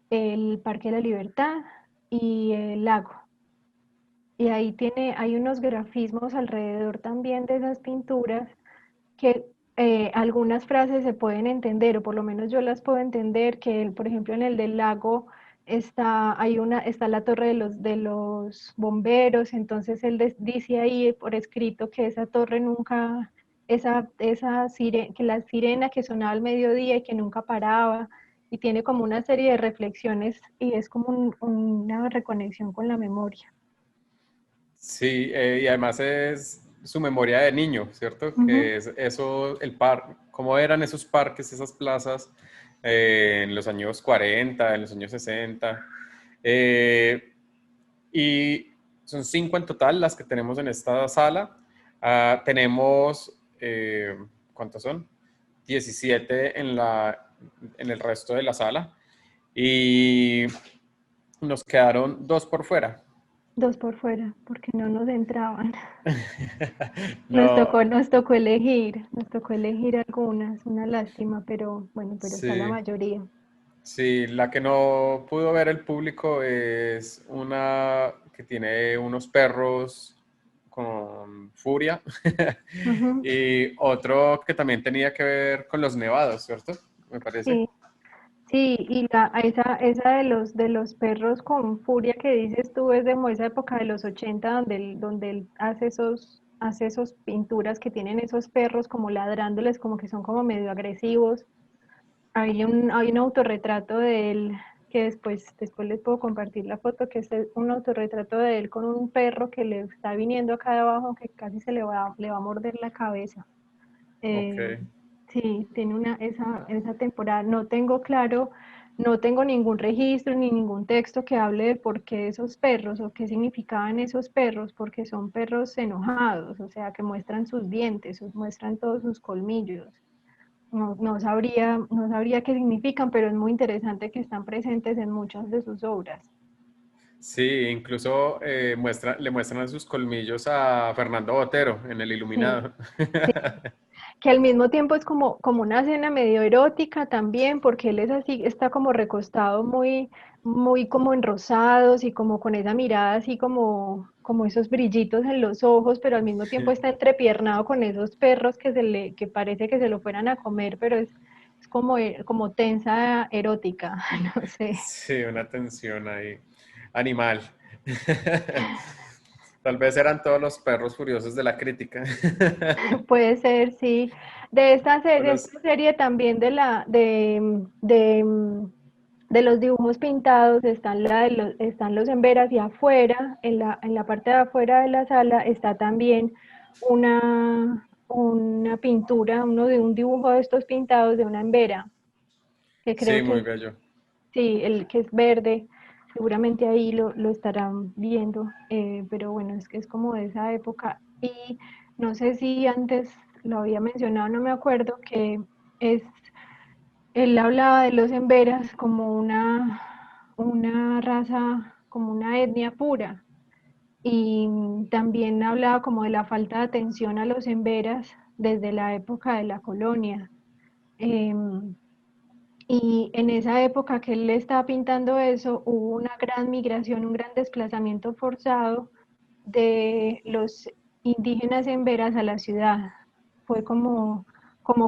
el Parque de la Libertad y el lago. Y ahí hay unos grafismos alrededor también de esas pinturas que algunas frases se pueden entender, o por lo menos yo las puedo entender, que por ejemplo en el del lago está la torre de los bomberos, entonces él dice ahí por escrito que esa torre nunca, que la sirena que sonaba al mediodía y que nunca paraba, y tiene como una serie de reflexiones y es como una reconexión con la memoria. Sí, y además es su memoria de niño, ¿cierto? Ujú. Que es eso, cómo eran esos parques, esas plazas en los años 40, en los años 60. Eh, y son 5 en total las que tenemos en esta sala. Tenemos, ¿cuántas son? 17 en el resto de la sala. Y nos quedaron 2 por fuera. Dos por fuera, porque no nos entraban. No, Nos tocó elegir algunas, una lástima, pero bueno, pero está la sí. mayoría. Sí, la que no pudo ver el público es una que tiene unos perros con furia Ujú. y otro que también tenía que ver con los nevados, ¿cierto? Me parece. Sí, sí, y esa de los perros con furia que dices tú es de como esa época de los 80 donde él hace esos pinturas que tienen esos perros como ladrándoles, como que son como medio agresivos. Hay un autorretrato de él que después les puedo compartir la foto, que es un autorretrato de él con un perro que le está viniendo acá de abajo, que casi le va a morder la cabeza. Ok. Sí, tiene esa temporada. No tengo claro, no tengo ningún registro ni ningún texto que hable de por qué esos perros o qué significaban esos perros, porque son perros enojados, o sea, que muestran sus dientes, muestran todos sus colmillos. No sabría qué significan, pero es muy interesante que están presentes en muchas de sus obras. Sí, incluso le muestran sus colmillos a Fernando Botero en El Sí, Iluminado. sí. Que al mismo tiempo es como una escena medio erótica también, porque él es así, está como recostado muy como en rosados y como con esa mirada así como esos brillitos en los ojos, pero al mismo tiempo está entrepiernado con esos perros que parece que se lo fueran a comer, pero es como tensa erótica, no sé. Sí, una tensión ahí animal. Tal vez eran todos los perros furiosos de la crítica. Puede ser, sí. De esta O serie, los- esta serie también de los dibujos pintados están los en veras, y afuera, en la parte de afuera de la sala, está también una pintura, uno de un dibujo de estos pintados de una embera, que Sí, creo que muy es, bello. sí, el que es verde, seguramente ahí lo estarán viendo, pero bueno, es que es como de esa época. Y no sé si antes lo había mencionado, no me acuerdo, que es, él hablaba de los emberas como una raza como una etnia pura. Y también hablaba como de la falta de atención a los emberas desde la época de la colonia. Y en esa época que él estaba pintando eso, hubo una gran migración, un gran desplazamiento forzado de los indígenas emberas a la ciudad. Fue como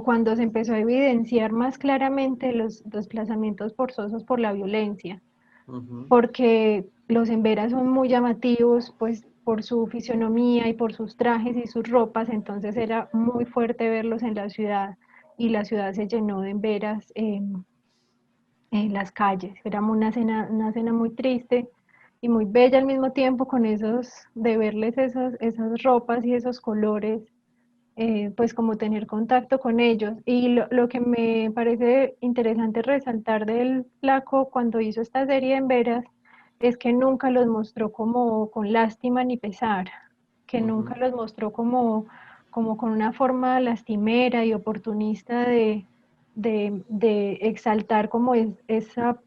cuando se empezó a evidenciar más claramente los desplazamientos forzosos por la violencia, porque los emberas son muy llamativos, pues por su fisionomía y por sus trajes y sus ropas, entonces era muy fuerte verlos en la ciudad y la ciudad se llenó de emberas en las calles. Era una escena muy triste y muy bella al mismo tiempo con de verles esas ropas y esos colores, pues como tener contacto con ellos. Y lo que me parece interesante resaltar del flaco cuando hizo esta serie en Veras es que nunca los mostró como con lástima ni pesar, que nunca los mostró como con una forma lastimera y oportunista de exaltar como esa,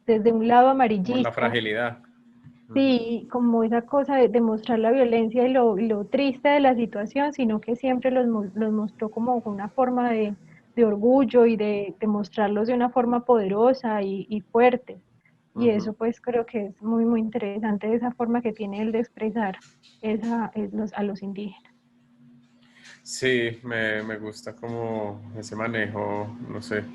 desde un lado Como la amarillista. fragilidad. Sí, como esa cosa de mostrar la violencia y lo triste de la situación, sino que siempre los mostró como con una forma de orgullo y de mostrarlos de una forma poderosa y fuerte. Y eso pues creo que es muy, muy interesante, esa forma que tiene él de expresar a los indígenas. Sí, me gusta como ese manejo, no sé,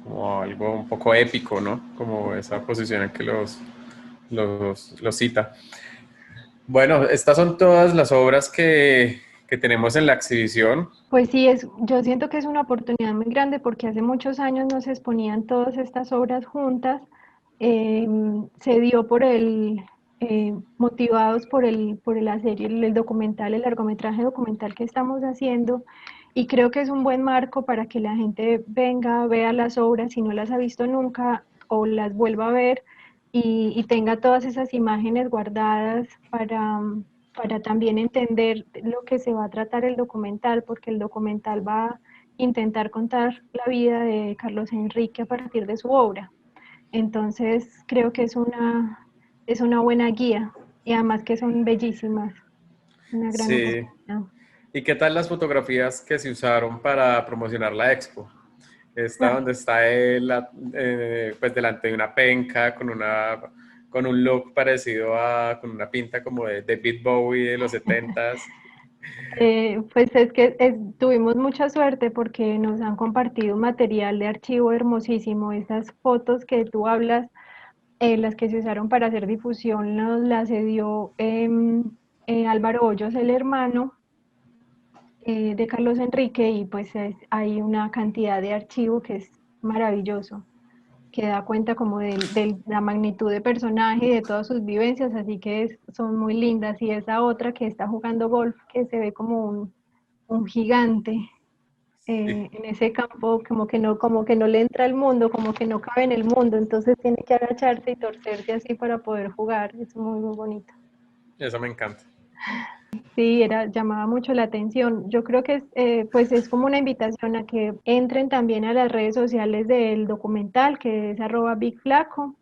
como algo un poco épico, ¿no? Como esa posición en que los cita. Bueno, estas son todas las obras que tenemos en la exhibición. Pues sí, yo siento que es una oportunidad muy grande porque hace muchos años no se exponían todas estas obras juntas. Se dio motivados por la serie, el documental, el largometraje documental que estamos haciendo, y creo que es un buen marco para que la gente venga, vea las obras si no las ha visto nunca o las vuelva a ver y tenga todas esas imágenes guardadas para también entender lo que se va a tratar el documental, porque el documental va a intentar contar la vida de Carlos Enrique a partir de su obra. Entonces, creo que es una buena guía y además que son bellísimas, una gran Sí. oportunidad. ¿Y qué tal las fotografías que se usaron para promocionar la expo? Esta Ah, donde está él, pues delante de una penca con un look parecido con una pinta como de David Bowie de los 70s. pues es que tuvimos mucha suerte porque nos han compartido un material de archivo hermosísimo. Esas fotos que tú hablas, las que se usaron para hacer difusión, nos las cedió Álvaro Hoyos, el hermano de Carlos Enrique, y pues hay una cantidad de archivo que es maravilloso, que da cuenta como de la magnitud de personaje y de todas sus vivencias, así que son muy lindas. Y esa otra que está jugando golf, que se ve como un gigante Sí, en ese campo, como que no le entra al mundo, como que no cabe en el mundo, entonces tiene que agacharse y torcerse así para poder jugar, es muy, muy bonito. eso me encanta. Sí, llamaba mucho la atención. Yo creo que pues es como una invitación a que entren también a las redes sociales del documental, que es @BigFlaco,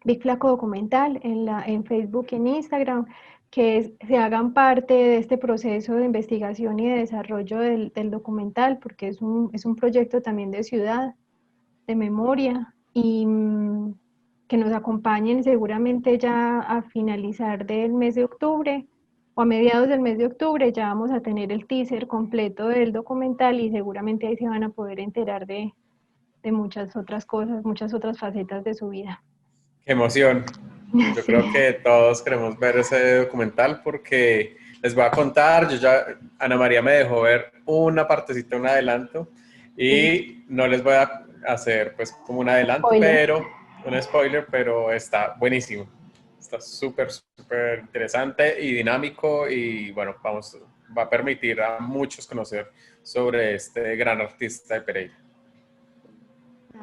Big Flaco Documental, en Facebook y en Instagram, que se hagan parte de este proceso de investigación y de desarrollo del documental, porque es un proyecto también de ciudad, de memoria, y que nos acompañen seguramente ya a finalizar del mes de octubre o a mediados del mes de octubre ya vamos a tener el teaser completo del documental y seguramente ahí se van a poder enterar de muchas otras cosas, muchas otras facetas de su vida. Qué emoción. Yo Sí. creo que todos queremos ver ese documental porque les voy a contar, Ana María me dejó ver una partecita, un adelanto, Sí, y no les voy a hacer pues como un adelanto, spoiler. un spoiler, pero está buenísimo. Está súper, súper interesante y dinámico y bueno, va a permitir a muchos conocer sobre este gran artista de Pereira.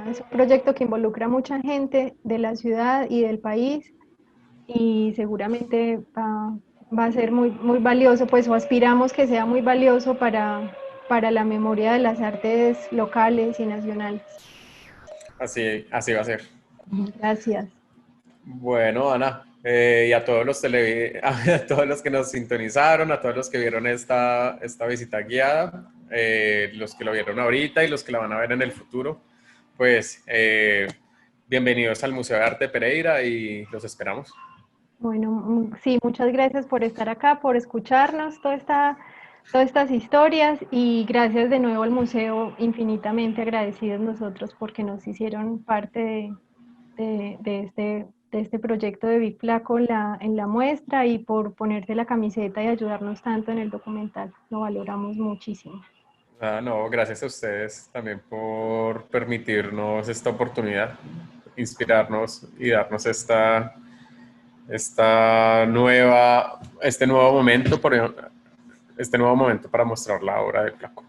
Es un proyecto que involucra a mucha gente de la ciudad y del país y seguramente va a ser muy, muy valioso, pues o aspiramos que sea muy valioso para la memoria de las artes locales y nacionales. Así va a ser. Gracias. Bueno, Ana, Y a todos los a todos los que nos sintonizaron, a todos los que vieron esta visita guiada, los que lo vieron ahorita y los que la van a ver en el futuro, pues bienvenidos al Museo de Arte de Pereira y los esperamos. Bueno, sí, muchas gracias por estar acá, por escucharnos todas estas historias y gracias de nuevo al museo, infinitamente agradecidos nosotros porque nos hicieron parte de este proyecto de Big Flaco en la muestra y por ponerse la camiseta y ayudarnos tanto en el documental. Lo valoramos muchísimo. Ah, no, gracias a ustedes también por permitirnos esta oportunidad, inspirarnos y darnos este nuevo momento para mostrar la obra de Flaco.